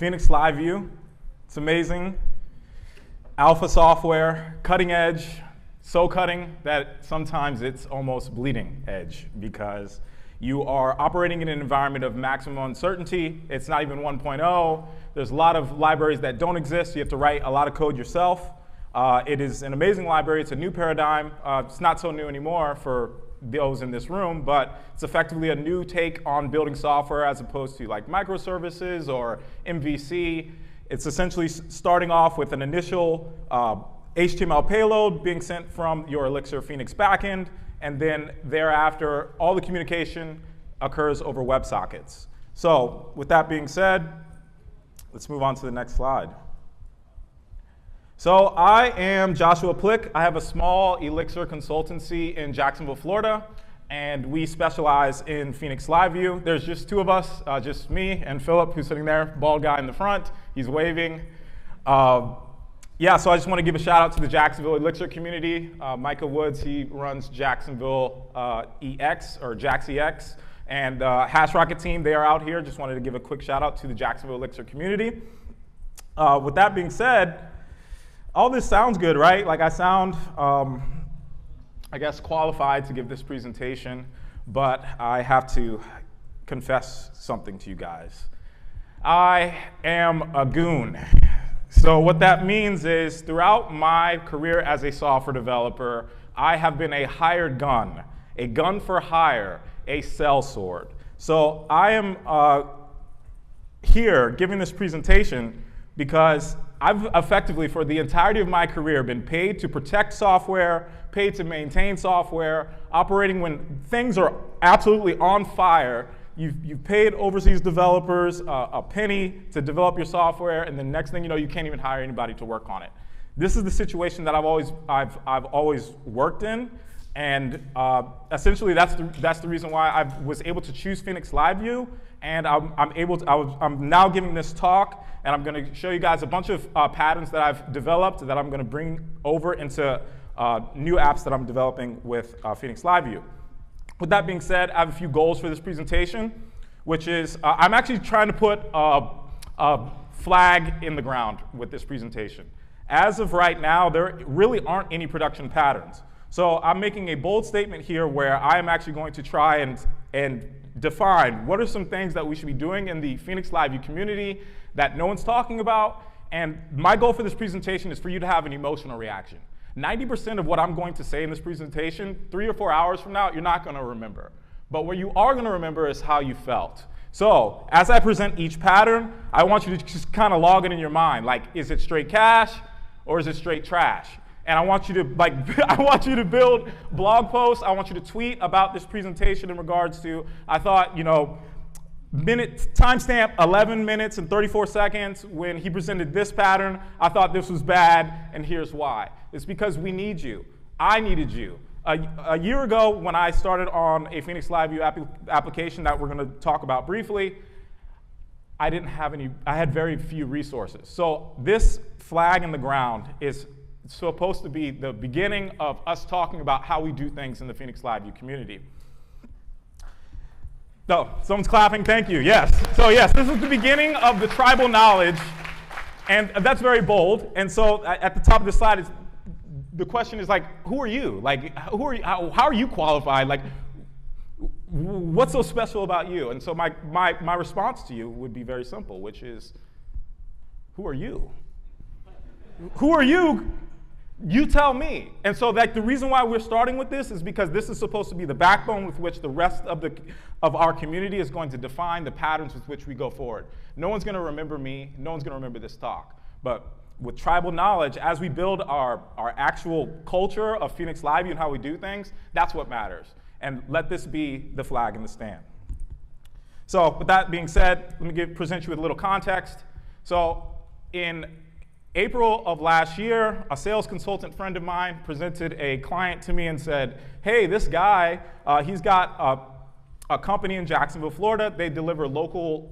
Phoenix LiveView. It's amazing. Alpha software, cutting edge, so cutting that sometimes it's almost bleeding edge because you are operating in an environment of maximum uncertainty. It's not even 1.0. There's a lot of libraries that don't exist. You have to write a lot of code yourself. It is an amazing library. It's a new paradigm. It's not so new anymore for those in this room, but it's effectively a new take on building software as opposed to like microservices or MVC. It's essentially starting off with an initial HTML payload being sent from your Elixir Phoenix backend, and then thereafter, all the communication occurs over WebSockets. So with that being said, let's move on to the next slide. So I am Joshua Plicque. I have a small Elixir consultancy in Jacksonville, Florida, and we specialize in Phoenix LiveView. There's just two of us, just me and Philip, who's sitting there, bald guy in the front. He's waving. Yeah, so I just want to give a shout out to the Jacksonville Elixir community. Micah Woods, he runs Jacksonville EX, or JaxEX, and HashRocket team, they are out here. Just wanted to give a quick shout out to the Jacksonville Elixir community. With that being said, all this sounds good, right? Like I sound, I guess, qualified to give this presentation, but I have to confess something to you guys. I am a goon. So what that means is throughout my career as a software developer, I have been a hired gun for hire, a sellsword. So I am here giving this presentation because I've effectively, for the entirety of my career, been paid to protect software, paid to maintain software, operating when things are absolutely on fire. You've paid overseas developers a penny to develop your software, and the next thing you know, you can't even hire anybody to work on it. This is the situation that I've always worked in, and essentially that's the reason why I was able to choose Phoenix LiveView, and I'm now giving this talk, and I'm going to show you guys a bunch of patterns that I've developed that I'm going to bring over into new apps that I'm developing with Phoenix LiveView. With that being said, I have a few goals for this presentation, which is I'm actually trying to put a flag in the ground with this presentation. As of right now, there really aren't any production patterns. So I'm making a bold statement here where I am actually going to try and define what are some things that we should be doing in the Phoenix LiveView community that no one's talking about. And my goal for this presentation is for you to have an emotional reaction. 90% of what I'm going to say in this presentation, 3 or 4 hours from now, you're not going to remember. But what you are going to remember is how you felt. So as I present each pattern, I want you to just kind of log it in your mind. Like, is it straight cash or is it straight trash? And I want you to I want you to build blog posts. I want you to tweet about this presentation in regards to, I thought, you know, timestamp 11 minutes and 34 seconds when he presented this pattern. I thought this was bad, and here's why. It's because we need you. I needed you. A year ago, when I started on a Phoenix LiveView application that we're going to talk about briefly, I had very few resources. So this flag in the ground is supposed to be the beginning of us talking about how we do things in the Phoenix LiveView community. No, someone's clapping, thank you, yes. So yes, this is the beginning of the tribal knowledge, and that's very bold. And so at the top of the slide, the question is like, who are you? Like, who are you? How are you qualified? Like, what's so special about you? And so my response to you would be very simple, which is, who are you? Who are you? You tell me. And so like the reason why we're starting with this is because this is supposed to be the backbone with which the rest of our community is going to define the patterns with which we go forward. No one's going to remember me. No one's going to remember this talk. But with tribal knowledge, as we build our actual culture of Phoenix LiveView and how we do things, that's what matters. And let this be the flag in the stand. So with that being said, let me present you with a little context. So in April of last year, a sales consultant friend of mine presented a client to me and said, hey, this guy, he's got a company in Jacksonville, Florida. They deliver local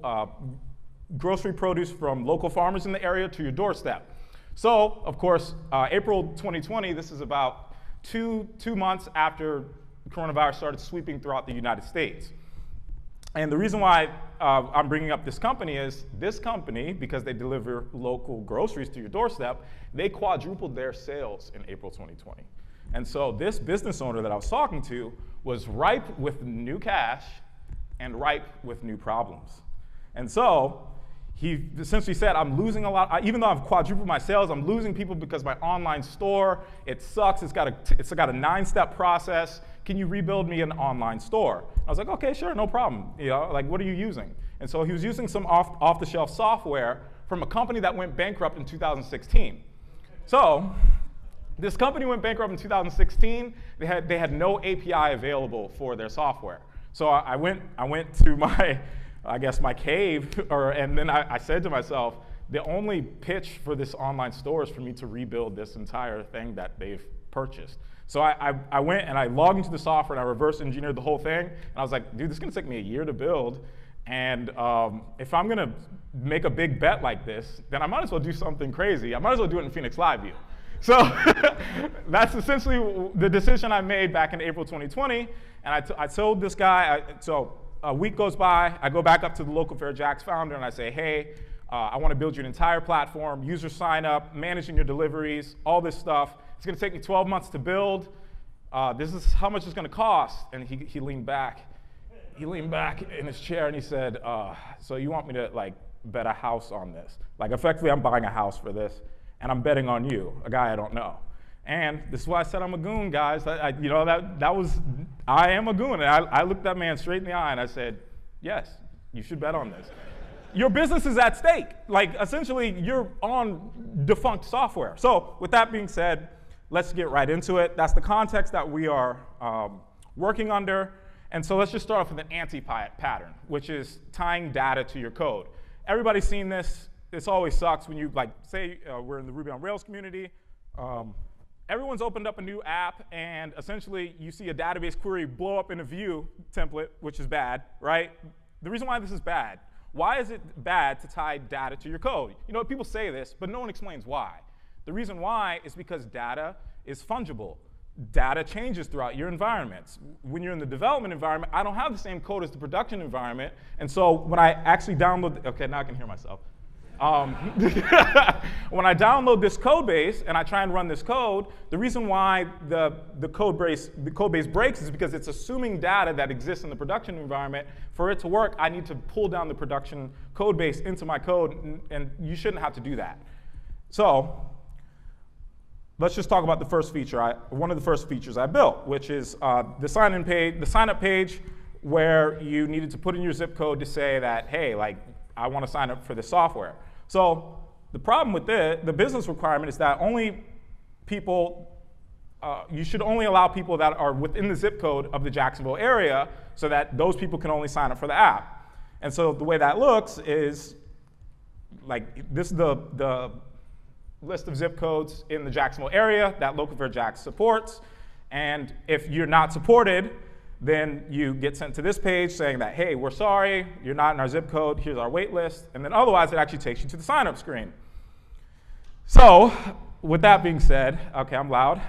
grocery produce from local farmers in the area to your doorstep. So, of course, April 2020, this is about two months after coronavirus started sweeping throughout the United States. And the reason why I'm bringing up this company is this company, because they deliver local groceries to your doorstep, they quadrupled their sales in April 2020. And so this business owner that I was talking to was ripe with new cash and ripe with new problems. And so he essentially said, I'm losing a lot. Even though I've quadrupled my sales, I'm losing people because my online store, it sucks. It's got a 9-step process. Can you rebuild me an online store? I was like, okay, sure, no problem. You know, like, what are you using? And so he was using some off-the-shelf software from a company that went bankrupt in 2016. So this company went bankrupt in 2016. They had no API available for their software. So I went to my, I guess, my cave, and then I said to myself, the only pitch for this online store is for me to rebuild this entire thing that they've purchased. So I went and I logged into the software and I reverse engineered the whole thing. And I was like, dude, this is gonna take me a year to build. And if I'm gonna make a big bet like this, then I might as well do something crazy. I might as well do it in Phoenix LiveView. So that's essentially the decision I made back in April 2020. And I told this guy, so a week goes by, I go back up to the local Fairjax founder and I say, hey, I want to build you an entire platform, user sign up, managing your deliveries, all this stuff. It's going to take me 12 months to build. This is how much it's going to cost. And he leaned back. He leaned back in his chair and he said, so you want me to like bet a house on this? Like effectively, I'm buying a house for this, and I'm betting on you, a guy I don't know. And this is why I said I'm a goon, guys. I am a goon. And I looked that man straight in the eye and I said, yes, you should bet on this. Your business is at stake. Like essentially, you're on defunct software. So with that being said, let's get right into it. That's the context that we are working under. And so let's just start off with an anti-pattern, which is tying data to your code. Everybody's seen this. This always sucks when you, like, say we're in the Ruby on Rails community. Everyone's opened up a new app, and essentially you see a database query blow up in a view template, which is bad, right? The reason why this is bad, why is it bad to tie data to your code? You know, people say this, but no one explains why. The reason why is because data is fungible. Data changes throughout your environments. When you're in the development environment, I don't have the same code as the production environment, and so when I actually download, okay, now I can hear myself. When I download this code base and I try and run this code, the reason why the code base breaks is because it's assuming data that exists in the production environment. For it to work, I need to pull down the production code base into my code, and you shouldn't have to do that. So let's just talk about the first feature. One of the first features I built, which is the sign-up page, where you needed to put in your zip code to say that, hey, like, I want to sign up for this software. So the problem with the business requirement is that only people, you should only allow people that are within the zip code of the Jacksonville area, so that those people can only sign up for the app. And so the way that looks is, like, this is the list of zip codes in the Jacksonville area that local Fairjax supports. And if you're not supported, then you get sent to this page saying that, hey, we're sorry, you're not in our zip code, here's our wait list, and then otherwise it actually takes you to the sign-up screen. So with that being said, okay, I'm loud,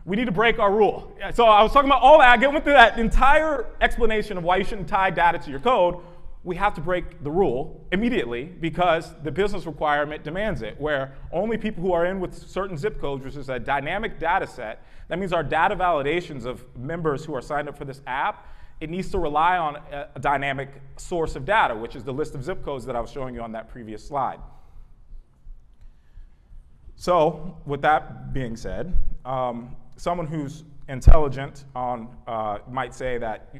we need to break our rule. So I was talking about all that, I went through that entire explanation of why you shouldn't tie data to your code. We have to break the rule immediately because the business requirement demands it, where only people who are in with certain zip codes, which is a dynamic data set, that means our data validations of members who are signed up for this app, it needs to rely on a dynamic source of data, which is the list of zip codes that I was showing you on that previous slide. So with that being said, someone who's intelligent might say that,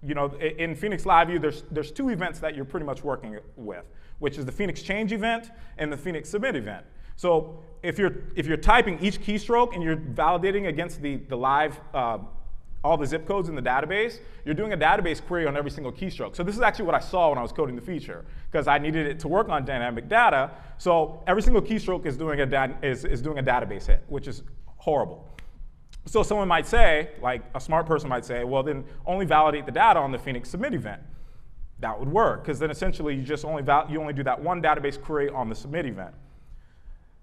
you know, in Phoenix LiveView, there's two events that you're pretty much working with, which is the Phoenix change event and the Phoenix submit event. So if you're typing each keystroke and you're validating against the live, all the zip codes in the database, you're doing a database query on every single keystroke. So this is actually what I saw when I was coding the feature, because I needed it to work on dynamic data. So every single keystroke is doing a database hit, which is horrible. So someone might say, like a smart person might say, well, then only validate the data on the Phoenix submit event. That would work, because then essentially you only do that one database query on the submit event.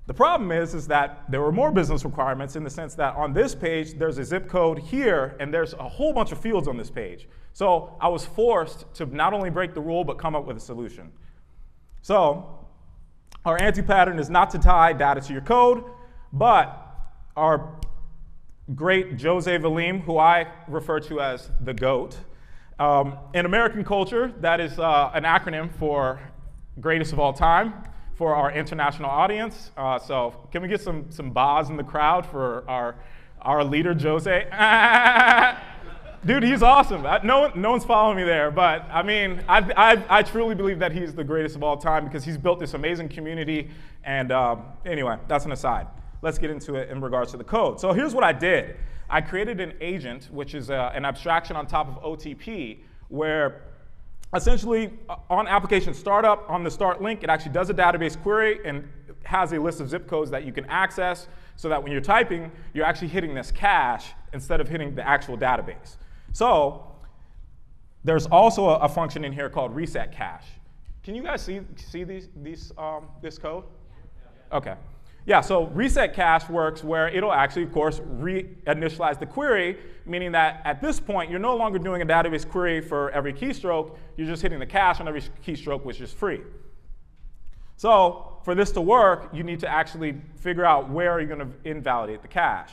The problem is that there were more business requirements in the sense that on this page, there's a zip code here, and there's a whole bunch of fields on this page. So I was forced to not only break the rule, but come up with a solution. So our anti-pattern is not to tie data to your code, but our great Jose Valim, who I refer to as the GOAT, in American culture, that is an acronym for greatest of all time for our international audience. So can we get some bahs in the crowd for our leader, Jose? Dude, he's awesome. No one's following me there, but I mean, I truly believe that he's the greatest of all time because he's built this amazing community. And anyway, that's an aside. Let's get into it in regards to the code. So here's what I did. I created an agent, which is an abstraction on top of OTP, where essentially, on application startup, on the start link, it actually does a database query and has a list of zip codes that you can access so that when you're typing, you're actually hitting this cache instead of hitting the actual database. So there's also a function in here called reset cache. Can you guys see this code? OK. Yeah, so reset cache works where it'll actually, of course, reinitialize the query, meaning that at this point, you're no longer doing a database query for every keystroke. You're just hitting the cache on every keystroke, which is free. So for this to work, you need to actually figure out where you're going to invalidate the cache.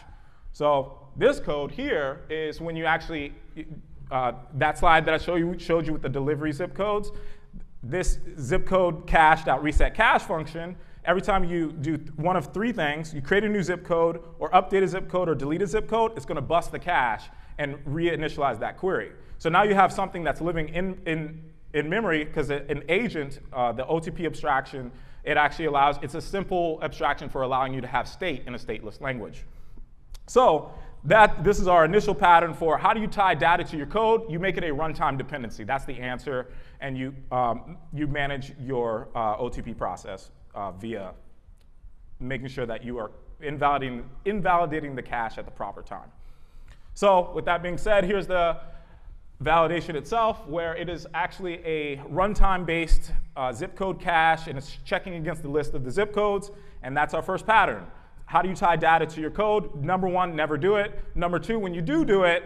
So this code here is when you actually, that slide that I showed you with the delivery zip codes, this zip code cache.reset cache function, every time you do one of three things, you create a new zip code, or update a zip code, or delete a zip code, it's going to bust the cache and reinitialize that query. So now you have something that's living in memory, because an agent, the OTP abstraction, it actually allows, it's a simple abstraction for allowing you to have state in a stateless language. So this is our initial pattern for how do you tie data to your code. You make it a runtime dependency. That's the answer. And you manage your OTP process via making sure that you are invalidating the cache at the proper time. So with that being said, here's the validation itself, where it is actually a runtime-based zip code cache, and it's checking against the list of the zip codes, and that's our first pattern. How do you tie data to your code? Number one, never do it. Number two, when you do it,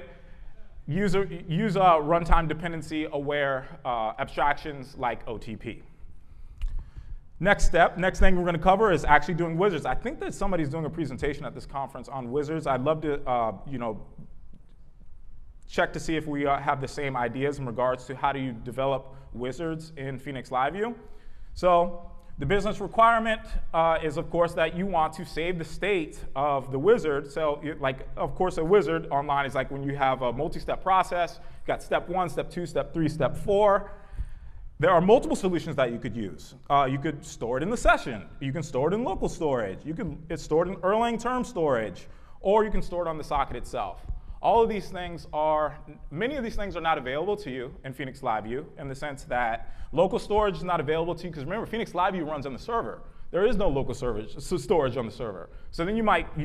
use a runtime dependency-aware abstractions like OTP. Next thing we're going to cover is actually doing wizards. I think that somebody's doing a presentation at this conference on wizards. I'd love to, check to see if we have the same ideas in regards to how do you develop wizards in Phoenix LiveView. So the business requirement is, of course, that you want to save the state of the wizard. So, of course, a wizard online is like when you have a multi-step process. You've got step 1, step 2, step 3, step 4. There are multiple solutions that you could use. You could store it in the session. You can store it in local storage. It's stored in Erlang term storage. Or you can store it on the socket itself. All of these things many of these things are not available to you in Phoenix LiveView in the sense that local storage is not available to you, because remember, Phoenix LiveView runs on the server. There is no local storage on the server. So then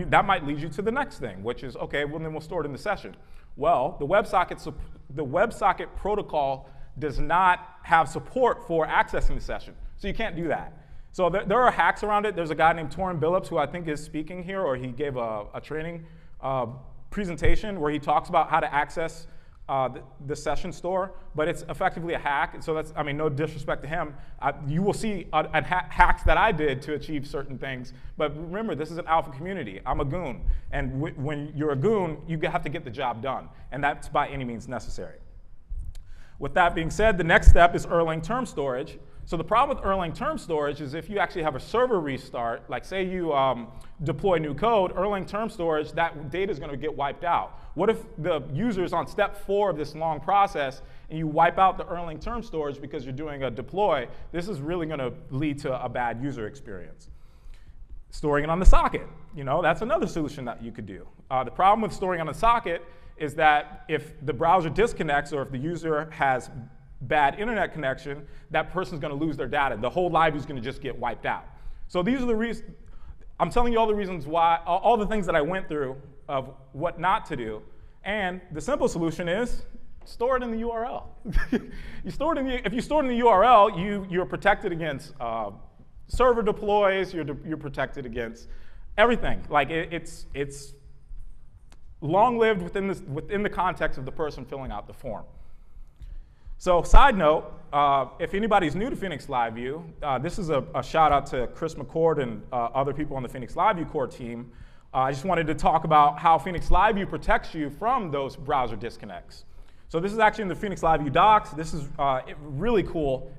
that might lead you to the next thing, which is, okay, well then we'll store it in the session. Well, the WebSocket protocol does not have support for accessing the session. So you can't do that. So there are hacks around it. There's a guy named Torrin Billups who I think is speaking here, or he gave a training presentation where he talks about how to access the session store, but it's effectively a hack. So that's, I mean, no disrespect to him. You will see hacks that I did to achieve certain things. But remember, this is an alpha community. I'm a goon. And when you're a goon, you have to get the job done. And that's by any means necessary. With that being said, the next step is Erlang term storage. So the problem with Erlang term storage is if you actually have a server restart, like say you deploy new code, Erlang term storage, that data is going to get wiped out. What if the user is on step 4 of this long process and you wipe out the Erlang term storage because you're doing a deploy? This is really going to lead to a bad user experience. Storing it on the socket, that's another solution that you could do. The problem with storing on the socket is that if the browser disconnects or if the user has bad internet connection, that person's going to lose their data. The whole library is going to just get wiped out. So these are the reasons. I'm telling you all the reasons why, all the things that I went through of what not to do. And the simple solution is store it in the URL. If you store it in the URL, you're protected against server deploys, you're protected against everything. Like it's long-lived within the context of the person filling out the form. So side note, if anybody's new to Phoenix LiveView, this is a shout out to Chris McCord and other people on the Phoenix LiveView core team. I just wanted to talk about how Phoenix LiveView protects you from those browser disconnects. So this is actually in the Phoenix LiveView docs. This is really cool,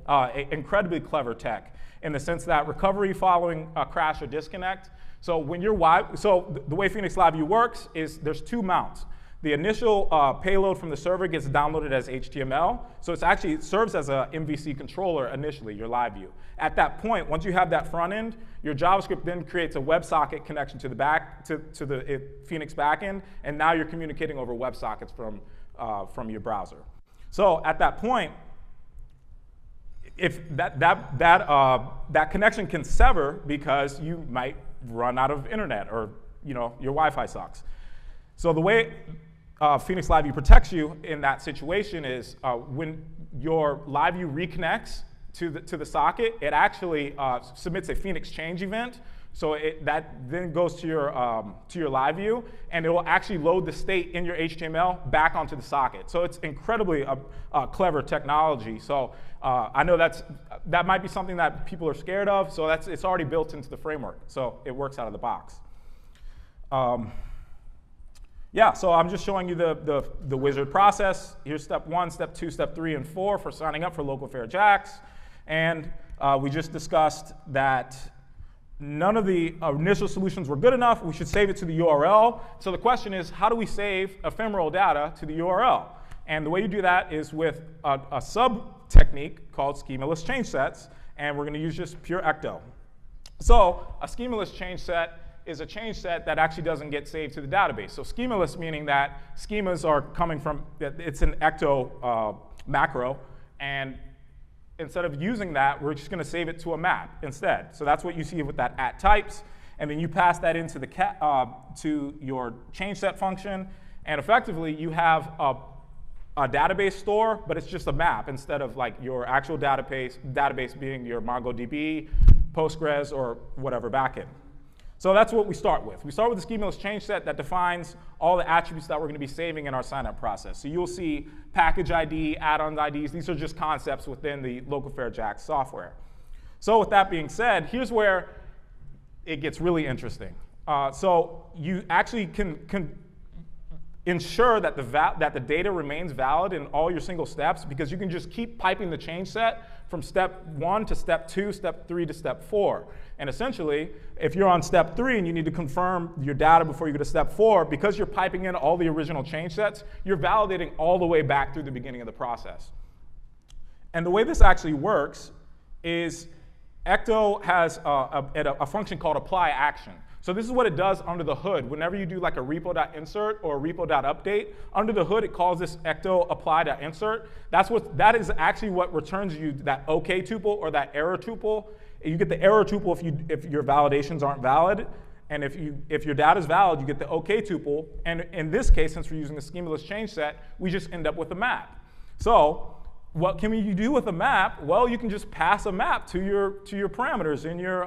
incredibly clever tech in the sense that recovery following a crash or disconnect. So when you're the way Phoenix LiveView works is there's two mounts. The initial payload from the server gets downloaded as HTML. So it serves as a MVC controller initially, your LiveView. At that point, once you have that front end, your JavaScript then creates a WebSocket connection to the Phoenix backend, and now you're communicating over WebSockets from your browser. So at that point, if that connection can sever because you might run out of internet or your Wi-Fi sucks. So the way Phoenix LiveView protects you in that situation is when your LiveView reconnects to the socket, it actually submits a Phoenix change event. So that then goes to your LiveView, and it will actually load the state in your HTML back onto the socket. So it's incredibly clever technology. So I know that might be something that people are scared of. So it's already built into the framework. So it works out of the box. Yeah, so I'm just showing you the wizard process. Here's step 1, step 2, step 3, and 4 for signing up for local fair jacks. And we just discussed that none of the initial solutions were good enough. We should save it to the URL. So the question is, how do we save ephemeral data to the URL? And the way you do that is with a sub-technique called Schema-less changesets. And we're going to use just pure ecto. So a Schema-less changeset is a change set that actually doesn't get saved to the database. So schemaless meaning that schemas are coming from, it's an ecto macro, and instead of using that, we're just going to save it to a map instead. So that's what you see with that at types, and then you pass that into to your change set function, and effectively you have a database store, but it's just a map instead of like your actual database being your MongoDB, Postgres, or whatever backend. So that's what we start with. We start with the schemaless change set that defines all the attributes that we're going to be saving in our sign-up process. So you'll see package ID, add-on IDs. These are just concepts within the local fair jack software. So with that being said, here's where it gets really interesting. So you actually can ensure that the data remains valid in all your single steps because you can just keep piping the change set from step 1 to step 2, step 3 to step 4. And essentially, if you're on step 3 and you need to confirm your data before you go to step 4, because you're piping in all the original change sets, you're validating all the way back through the beginning of the process. And the way this actually works is Ecto has a function called apply action. So this is what it does under the hood. Whenever you do like a repo.insert or a repo.update, under the hood it calls this ecto apply.insert. That is actually what returns you that OK tuple or that error tuple. You get the error tuple if your validations aren't valid, and if your data is valid, you get the OK tuple. And in this case, since we're using the schemaless change set, we just end up with a map. So what can you do with a map? Well, you can just pass a map to your parameters in your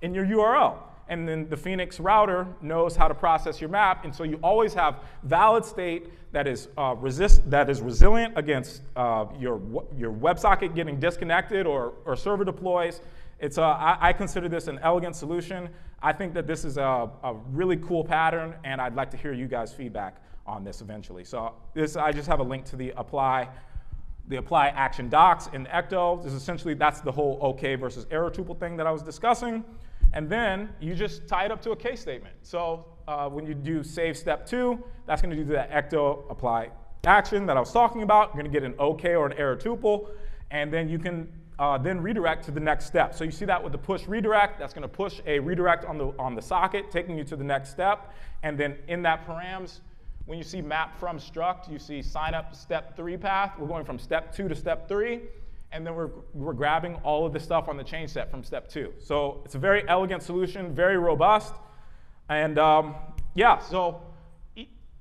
URL. And then the Phoenix router knows how to process your map, and so you always have valid state that is resilient against your WebSocket getting disconnected or server deploys. I consider this an elegant solution. I think that this is a really cool pattern, and I'd like to hear you guys' feedback on this eventually. So I just have a link to the apply action docs in Ecto. That's the whole OK versus error tuple thing that I was discussing. And then you just tie it up to a case statement. So when you do save step 2, that's going to do that ecto apply action that I was talking about. You're going to get an OK or an error tuple. And then you can then redirect to the next step. So you see that with the push redirect. That's going to push a redirect on the socket, taking you to the next step. And then in that params, when you see map from struct, you see sign up step 3 path. We're going from step 2 to step 3. And then we're grabbing all of the stuff on the change set from step 2. So it's a very elegant solution, very robust. And yeah, so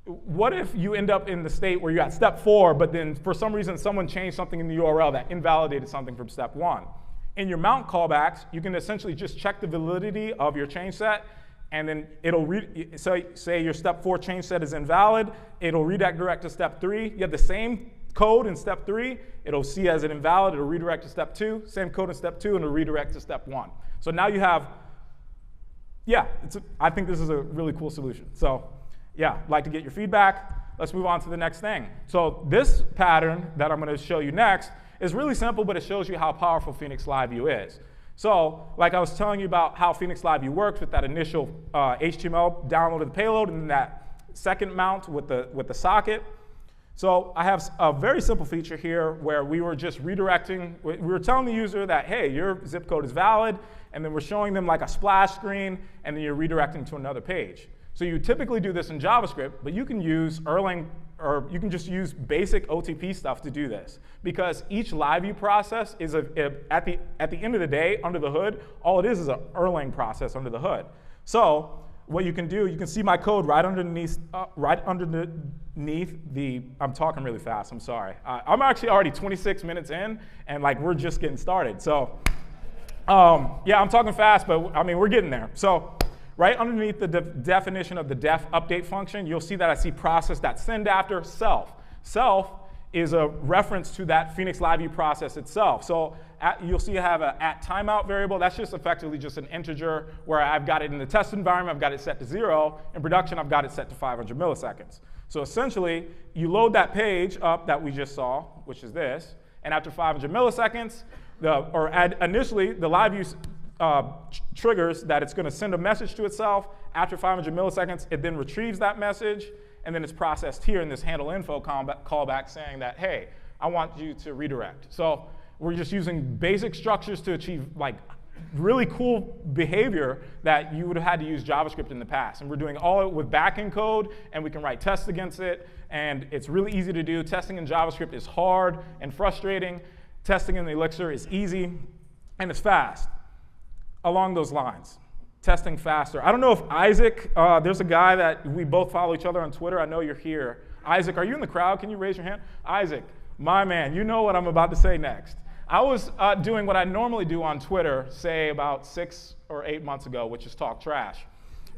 what if you end up in the state where you're at step 4, but then for some reason someone changed something in the URL that invalidated something from step 1? In your mount callbacks, you can essentially just check the validity of your change set, and then it'll say your step 4 change set is invalid, it'll redirect to step 3. You have the same code in step 3, it'll see as an invalid, it'll redirect to step 2, same code in step 2, and it'll redirect to step 1. So now you have, yeah, I think this is a really cool solution. So yeah, I'd like to get your feedback. Let's move on to the next thing. So this pattern that I'm going to show you next is really simple, but it shows you how powerful Phoenix LiveView is. So like I was telling you about how Phoenix LiveView works with that initial HTML download of the payload and that second mount with the socket. So I have a very simple feature here where we were just redirecting. We were telling the user that, hey, your zip code is valid, and then we're showing them like a splash screen, and then you're redirecting to another page. So you typically do this in JavaScript, but you can use Erlang, or you can just use basic OTP stuff to do this. Because each LiveView process is, at the end of the day, under the hood, all it is an Erlang process under the hood. So what you can do, you can see my code right underneath the, I'm talking really fast, I'm sorry. I'm actually already 26 minutes in, and like we're just getting started. So yeah, I'm talking fast, but I mean, we're getting there. So right underneath the definition of the def update function, you'll see that I see process.send after self. Self is a reference to that Phoenix LiveView process itself. So you'll see I have an @timeout variable. That's just effectively just an integer where I've got it in the test environment, I've got it set to 0. In production, I've got it set to 500 milliseconds. So essentially, you load that page up that we just saw, which is this, and after 500 milliseconds, initially, the LiveView triggers that it's going to send a message to itself. After 500 milliseconds, it then retrieves that message, and then it's processed here in this handle info callback saying that, hey, I want you to redirect. So we're just using basic structures to achieve like really cool behavior that you would have had to use JavaScript in the past. And we're doing all with backend code, and we can write tests against it, and it's really easy to do. Testing in JavaScript is hard and frustrating. Testing in Elixir is easy, and it's fast. Along those lines, testing faster. I don't know if Isaac, there's a guy that we both follow each other on Twitter. I know you're here. Isaac, are you in the crowd? Can you raise your hand? Isaac, my man, you know what I'm about to say next. I was doing what I normally do on Twitter, say about 6 or 8 months ago, which is talk trash.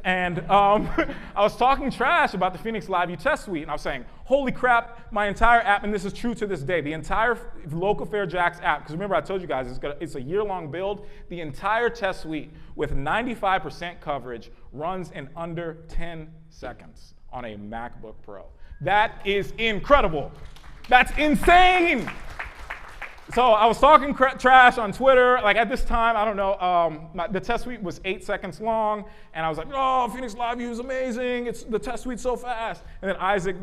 And I was talking trash about the Phoenix LiveView test suite, and I was saying, holy crap, my entire app, and this is true to this day, the entire Local4j app, because remember I told you guys it's a year-long build, the entire test suite with 95% coverage runs in under 10 seconds on a MacBook Pro. That is incredible. That's insane. So I was talking trash on Twitter. Like at this time, I don't know, the test suite was 8 seconds long, and I was like, oh, Phoenix LiveView is amazing. The test suite's so fast. And then Isaac,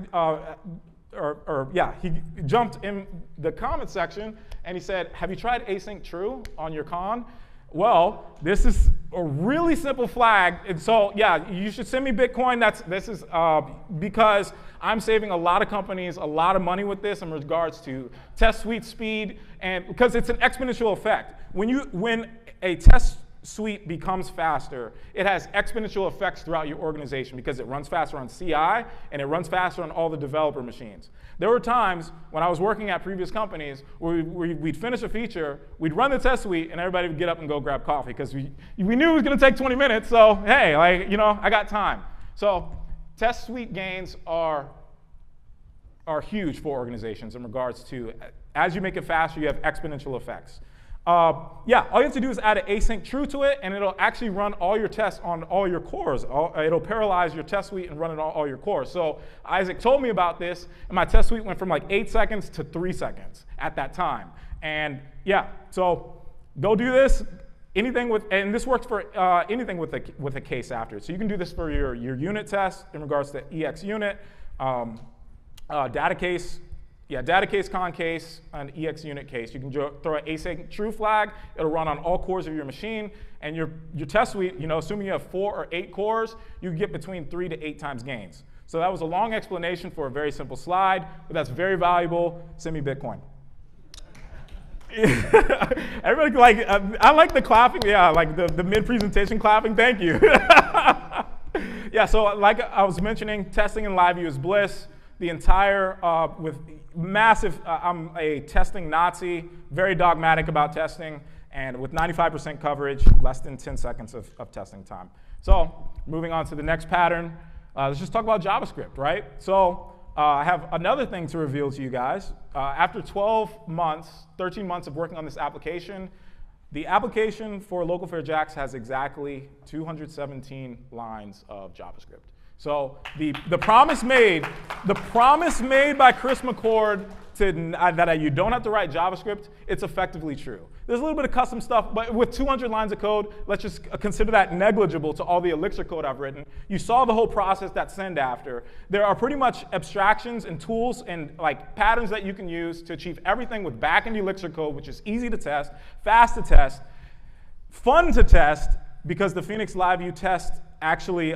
he jumped in the comment section, and he said, have you tried async true on your con? Well, this is a really simple flag. And so, yeah, you should send me Bitcoin. This is because I'm saving a lot of companies a lot of money with this in regards to test suite speed, and because it's an exponential effect. When a test suite becomes faster, it has exponential effects throughout your organization because it runs faster on CI and it runs faster on all the developer machines. There were times when I was working at previous companies where we'd finish a feature, we'd run the test suite, and everybody would get up and go grab coffee because we knew it was going to take 20 minutes. So hey, I got time. So test suite gains are huge for organizations in regards to, as you make it faster, you have exponential effects. All you have to do is add an async true to it, and it'll actually run all your tests on all your cores. It'll parallelize your test suite and run it on all your cores. So Isaac told me about this, and my test suite went from like 8 seconds to 3 seconds at that time. And yeah, so go do this. Anything with, and this works for anything with a case after. So you can do this for your unit test in regards to EX unit, data case. Yeah, data case, con case, and EX unit case. You can throw an async true flag. It'll run on all cores of your machine. And your test suite, assuming you have 4 or 8 cores, you get between 3 to 8 times gains. So that was a long explanation for a very simple slide, but that's very valuable. Send me Bitcoin. Everybody I like the clapping. Yeah, like the mid-presentation clapping. Thank you. Yeah, so like I was mentioning, testing in LiveView is bliss. The entire, with massive, I'm a testing Nazi, very dogmatic about testing, and with 95% coverage, less than 10 seconds of testing time. So moving on to the next pattern, let's just talk about JavaScript, right? So I have another thing to reveal to you guys. After 12 months, 13 months of working on this application, the application for Local Fair Jacks has exactly 217 lines of JavaScript. So the promise made by Chris McCord that you don't have to write JavaScript, it's effectively true. There's a little bit of custom stuff, but with 200 lines of code, let's just consider that negligible to all the Elixir code I've written. You saw the whole process that's send after. There are pretty much abstractions and tools and like patterns that you can use to achieve everything with backend Elixir code, which is easy to test, fast to test, fun to test, because the Phoenix LiveView test actually,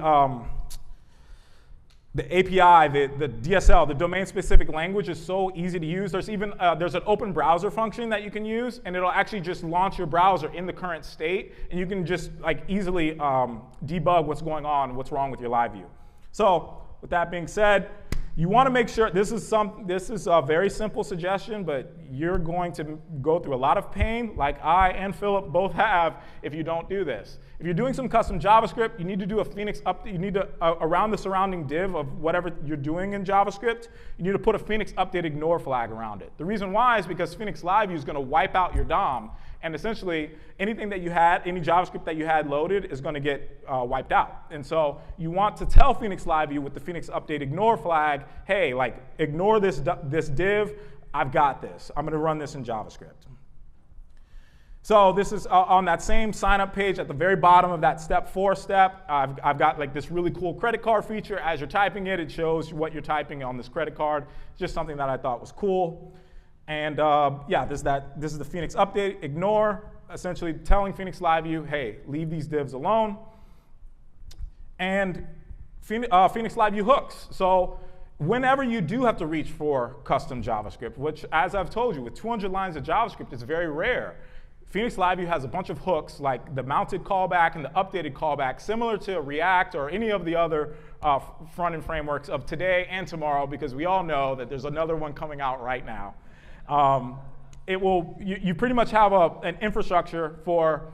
the API, the DSL, the domain-specific language is so easy to use. There's even there's an open browser function that you can use, and it'll actually just launch your browser in the current state, and you can just like easily debug what's going on, what's wrong with your LiveView. So with that being said, you want to make sure, this is a very simple suggestion, but you're going to go through a lot of pain, like I and Philip both have, if you don't do this. If you're doing some custom JavaScript, you need to do a Phoenix update. You need to, around the surrounding div of whatever you're doing in JavaScript, you need to put a Phoenix update ignore flag around it. The reason why is because Phoenix LiveView is going to wipe out your DOM, and essentially anything that you had, any JavaScript that you had loaded is going to get wiped out. And so you want to tell Phoenix LiveView with the Phoenix update ignore flag, hey, like ignore this div, I've got this. I'm going to run this in JavaScript. So this is on that same sign up page at the very bottom of that step 4 step. I've got like this really cool credit card feature. As you're typing it, it shows what you're typing on this credit card. Just something that I thought was cool. And yeah, this is the Phoenix update ignore, essentially telling Phoenix LiveView, hey, leave these divs alone. And Phoenix LiveView hooks. So whenever you do have to reach for custom JavaScript, which as I've told you, with 200 lines of JavaScript, is very rare. Phoenix LiveView has a bunch of hooks, like the mounted callback and the updated callback, similar to React or any of the other front-end frameworks of today and tomorrow, because we all know that there's another one coming out right now. You pretty much have an infrastructure for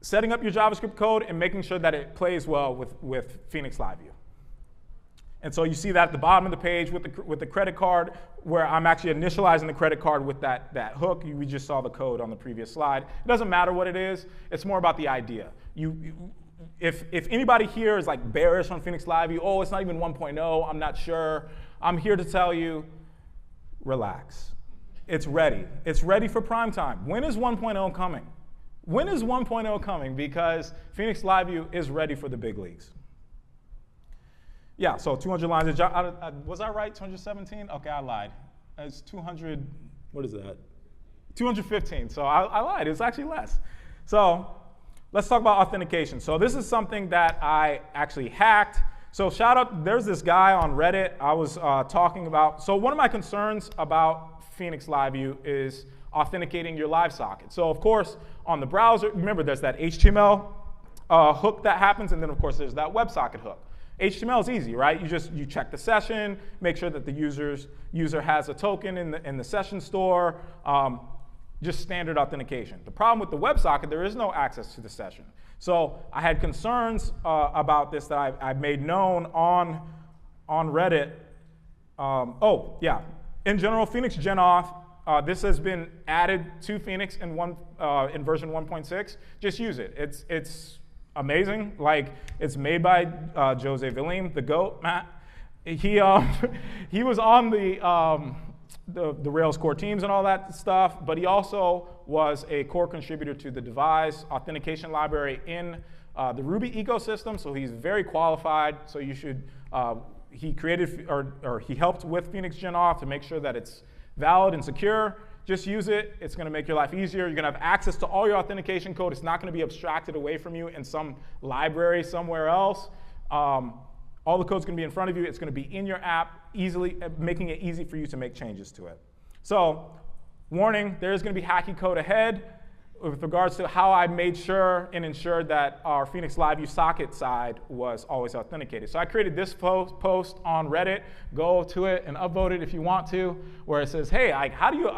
setting up your JavaScript code and making sure that it plays well with Phoenix LiveView. And so you see that at the bottom of the page with the credit card, where I'm actually initializing the credit card with that hook. We just saw the code on the previous slide. It doesn't matter what it is. It's more about the idea. If anybody here is like bearish on Phoenix LiveView, oh, it's not even 1.0, I'm not sure, I'm here to tell you, relax. It's ready. It's ready for prime time. When is 1.0 coming? When is 1.0 coming? Because Phoenix LiveView is ready for the big leagues. Yeah, so 200 lines of JavaScript. Was I right, 217? OK, I lied. It's 200, what is that? 215, so I lied. It's actually less. So let's talk about authentication. So this is something that I actually hacked. So shout out, there's this guy on Reddit I was talking about. So one of my concerns about Phoenix LiveView is authenticating your live socket. So of course, on the browser, remember there's that HTML hook that happens, and then of course there's that WebSocket hook. HTML is easy, right? You check the session, make sure that the user has a token in the session store, just standard authentication. The problem with the WebSocket, there is no access to the session. So I had concerns about this that I made known on Reddit. Oh, yeah. In general, Phoenix GenAuth, this has been added to Phoenix in version 1.6. Just use it. It's amazing. Like, it's made by Jose Villim, the GOAT, Matt. He was on the Rails core teams and all that stuff, but he also was a core contributor to the Devise authentication library in the Ruby ecosystem, so he's very qualified. So you should, he created, or he helped with Phoenix GenAuth to make sure that it's valid and secure. Just use it. It's going to make your life easier. You're going to have access to all your authentication code. It's not going to be abstracted away from you in some library somewhere else. All the code's going to be in front of you. It's going to be in your app, easily making it easy for you to make changes to it. So, warning, there is going to be hacky code ahead. with regards to how I made sure and ensured that our Phoenix LiveView socket side was always authenticated. So I created this post on Reddit. Go to it and upvote it if you want to, where it says, hey, how do you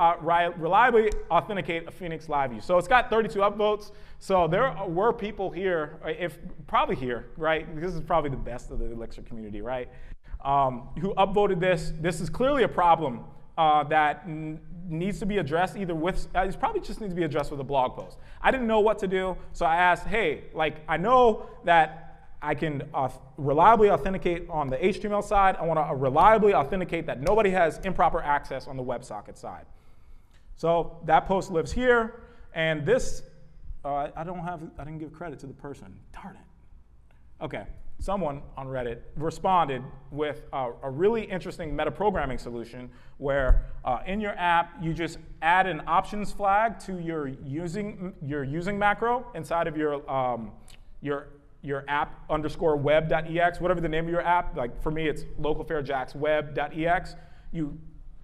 reliably authenticate a Phoenix LiveView? So it's got 32 upvotes. So there were people here, probably here, right? This is probably the best of the Elixir community, right? Who upvoted this. This is clearly a problem that needs to be addressed either with, it probably just needs to be addressed with a blog post. I didn't know what to do, so I asked, hey, I know that I can reliably authenticate on the HTML side. I want to reliably authenticate that nobody has improper access on the WebSocket side. So that post lives here, and this, I didn't give credit to the person. Darn it. Okay. Someone on Reddit responded with a really interesting metaprogramming solution where in your app, you just add an options flag to your using macro inside of your app _web.ex, whatever the name of your app. Like for me, it's localfairjacksweb.ex. You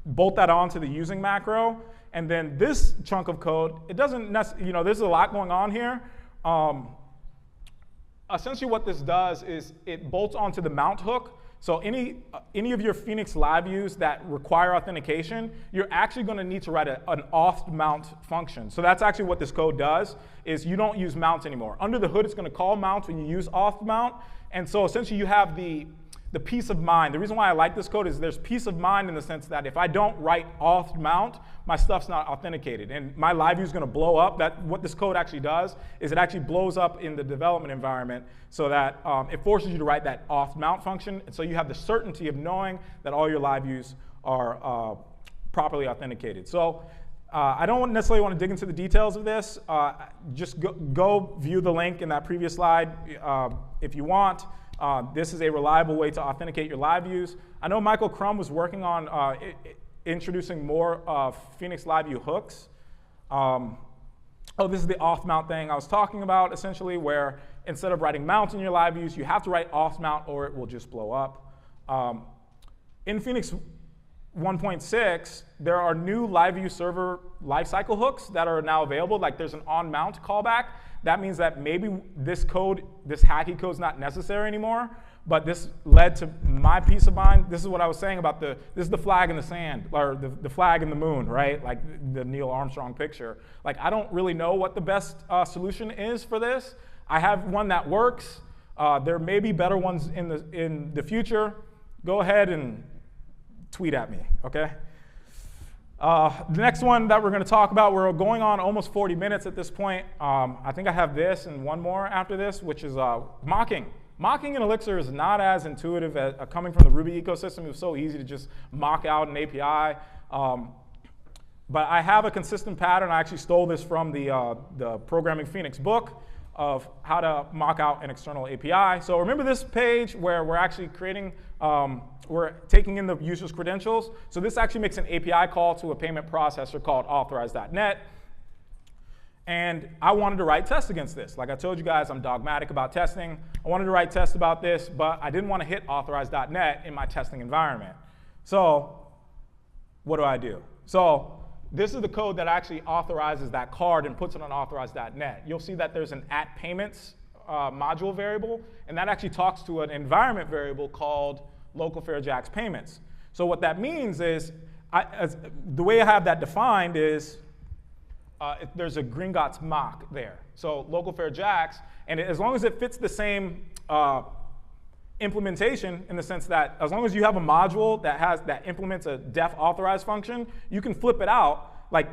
bolt that onto the using macro, and then this chunk of code, it doesn't necessarily, there's a lot going on here. Essentially what this does is it bolts onto the mount hook. So any of your Phoenix LiveViews that require authentication, you're actually going to need to write an auth mount function. So that's actually what this code does, is you don't use mount anymore. Under the hood, it's going to call mount when you use auth mount. And so essentially you have the peace of mind. The reason why I like this code is there's peace of mind in the sense that if I don't write auth mount, my stuff's not authenticated. And my LiveView is going to blow up. What this code actually does is it actually blows up in the development environment so that it forces you to write that auth mount function. And so you have the certainty of knowing that all your LiveViews are properly authenticated. So I don't necessarily want to dig into the details of this. Just go view the link in that previous slide if you want. This is a reliable way to authenticate your LiveViews. I know Michael Crum was working on introducing more Phoenix LiveView hooks. This is the auth mount thing I was talking about, essentially, where instead of writing mount in your LiveViews, you have to write auth mount or it will just blow up. In Phoenix 1.6, there are new LiveView server lifecycle hooks that are now available. Like there's an on-mount callback. That means that maybe this hacky code is not necessary anymore, but this led to my peace of mind. This is what I was saying about this is the flag in the sand, or the flag in the moon, right? Like the Neil Armstrong picture. Like I don't really know what the best solution is for this. I have one that works. There may be better ones in the future. Go ahead and tweet at me, okay? The next one that we're going to talk about, we're going on almost 40 minutes at this point. I think I have this and one more after this, which is mocking. Mocking in Elixir is not as intuitive as coming from the Ruby ecosystem. It was so easy to just mock out an API. But I have a consistent pattern. I actually stole this from the Programming Phoenix book of how to mock out an external API. So remember this page where we're actually creating, we're taking in the user's credentials. So this actually makes an API call to a payment processor called authorize.net. And I wanted to write tests against this. Like I told you guys, I'm dogmatic about testing. I wanted to write tests about this, but I didn't want to hit authorize.net in my testing environment. So what do? So this is the code that actually authorizes that card and puts it on authorize.net. You'll see that there's an @payments module variable, and that actually talks to an environment variable called localfairjackspayments. So what that means is, the way I have that defined is, there's a Gringotts mock there. So localfairjacks, and as long as it fits the same implementation, in the sense that as long as you have a module that implements a def authorize function, you can flip it out. Like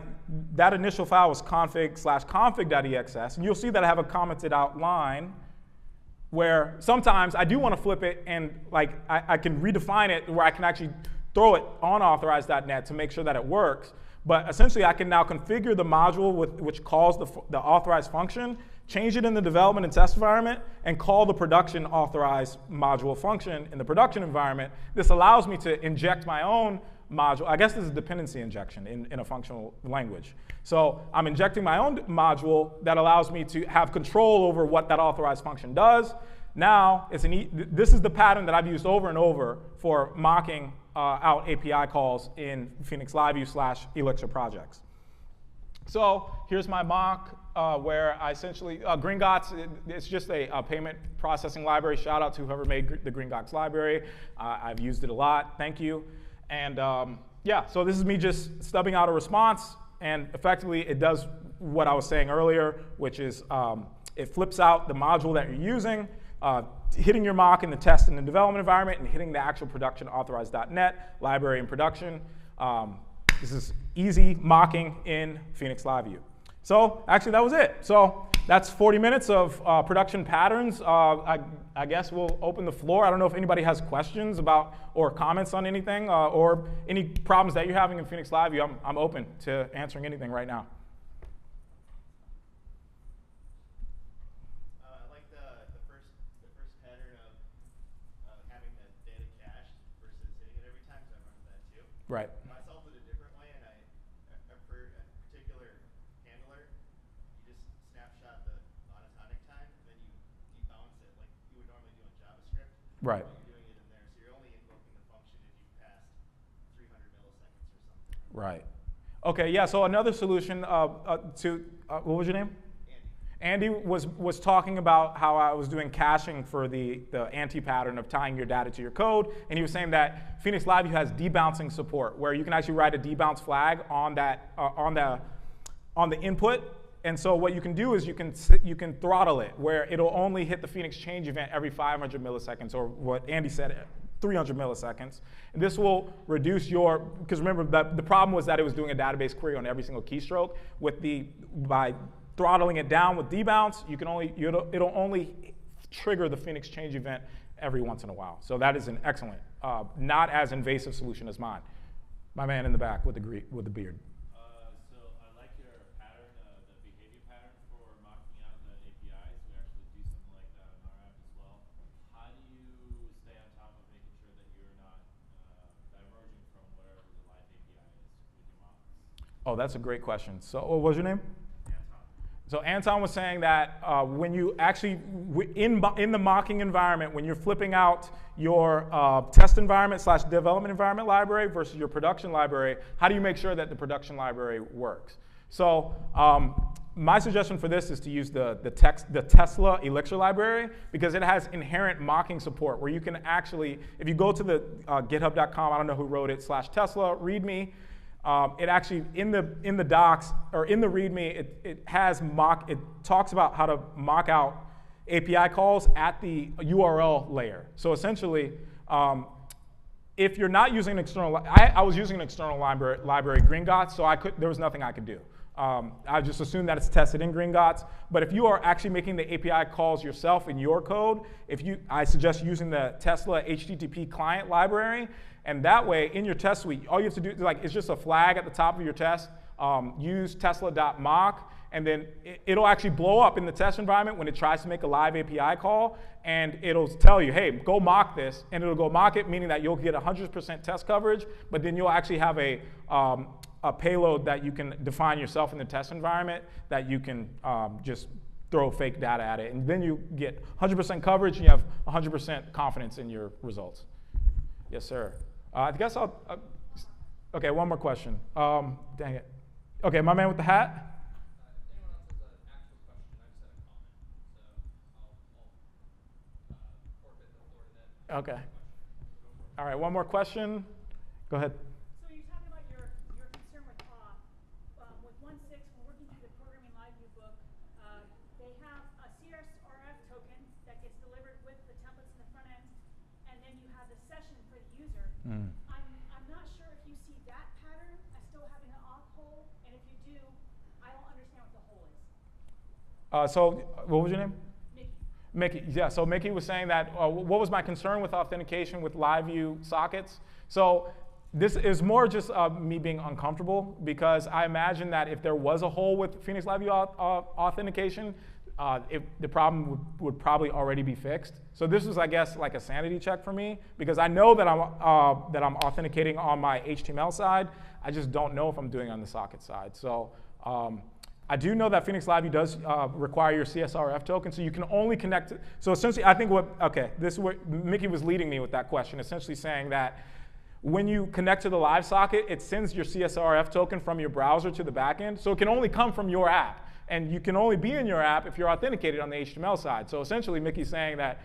that initial file was config/config.exs, and you'll see that I have a commented out line where sometimes I do want to flip it, and like I can redefine it where I can actually throw it on authorize.net to make sure that it works. But essentially, I can now configure the module which calls the authorize function, change it in the development and test environment, and call the production authorize module function in the production environment. This allows me to inject my own module. I guess this is dependency injection in a functional language. So I'm injecting my own module that allows me to have control over what that authorize function does. Now, this is the pattern that I've used over and over for mocking out API calls in Phoenix LiveView /Elixir projects. So here's my mock. where I essentially, Gringotts, it's just a payment processing library. Shout out to whoever made the Gringotts library. I've used it a lot, thank you. And yeah, so this is me just stubbing out a response, and effectively it does what I was saying earlier, which is it flips out the module that you're using, hitting your mock in the test and the development environment, and hitting the actual production authorized.net library in production. This is easy mocking in Phoenix LiveView. So actually that was it. So that's 40 minutes of production patterns. I guess we'll open the floor. I don't know if anybody has questions about or comments on anything or any problems that you're having in Phoenix LiveView. I'm open to answering anything right now. I like the first pattern of having the data cached versus hitting it every time, so I run that too. Right. I solved it a different way, and for a particular handler, you just snapshot the monotonic time, and then you debounce it like you would normally do in JavaScript. Right. You're doing it in there, so you're only invoking the function if you passed 300 milliseconds or something. Right. Okay, yeah, so another solution what was your name? Andy was talking about how I was doing caching for the anti-pattern of tying your data to your code, and he was saying that Phoenix LiveView has debouncing support, where you can actually write a debounce flag on that on the input. And so what you can do is you can throttle it, where it'll only hit the Phoenix change event every 500 milliseconds, or what Andy said, 300 milliseconds. And this will reduce your, because remember the problem was that it was doing a database query on every single keystroke. By throttling it down with debounce, it'll only trigger the Phoenix change event every once in a while. So that is an excellent, not as invasive solution as mine. My man in the back with the beard. So I like your pattern, the behavior pattern for mocking out the APIs. We actually do something like that in our app as well. How do you stay on top of making sure that you're not diverging from wherever the live API is with your mocks? Oh, that's a great question. So what was your name? So Anton was saying that when you actually, in the mocking environment, when you're flipping out your test environment / development environment library versus your production library, how do you make sure that the production library works? So my suggestion for this is to use the Tesla Elixir library, because it has inherent mocking support, where you can actually, if you go to the github.com, I don't know who wrote it, /Tesla README, it actually, in the docs, or in the README, it talks about how to mock out API calls at the URL layer. So essentially, if you're not using an external, I was using an external library, Gringotts, so there was nothing I could do. I just assume that it's tested in Gringotts. But if you are actually making the API calls yourself in your code, I suggest using the Tesla HTTP client library. And that way, in your test suite, all you have to do is it's just a flag at the top of your test. Use tesla.mock, and then it'll actually blow up in the test environment when it tries to make a live API call, and it'll tell you, hey, go mock this, and it'll go mock it, meaning that you'll get 100% test coverage, but then you'll actually have a payload that you can define yourself in the test environment that you can just throw fake data at it, and then you get 100% coverage, and you have 100% confidence in your results. Yes, sir. I guess okay, one more question. Dang it. Okay, my man with the hat. Anyone else has an actual question? I just had a comment, so I'll forfeit the floor to them. Okay. All right, one more question. Go ahead. So you're talking about your concern with 1.6, when working through the Programming LiveView book, they have a CSRF token that gets delivered with the templates in the front end, and then you have the session for the user. I'm not sure if you see that pattern as still having an auth hole, and if you do, I don't understand what the hole is. So what was your name? Mickey. Mickey, yeah, so Mickey was saying that, what was my concern with authentication with LiveView sockets? So this is more just me being uncomfortable, because I imagine that if there was a hole with Phoenix LiveView authentication, the problem would probably already be fixed. So this was, I guess, like a sanity check for me, because I know that I'm authenticating on my HTML side. I just don't know if I'm doing it on the socket side. So I do know that Phoenix LiveView does require your CSRF token, so you can only connect. So essentially, I think this is where Mickey was leading me with that question, essentially saying that when you connect to the live socket, it sends your CSRF token from your browser to the backend, so it can only come from your app. and you can only be in your app if you're authenticated on the HTML side. So essentially, Mickey's saying that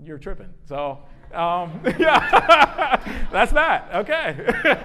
you're tripping. So yeah, that's that. Okay.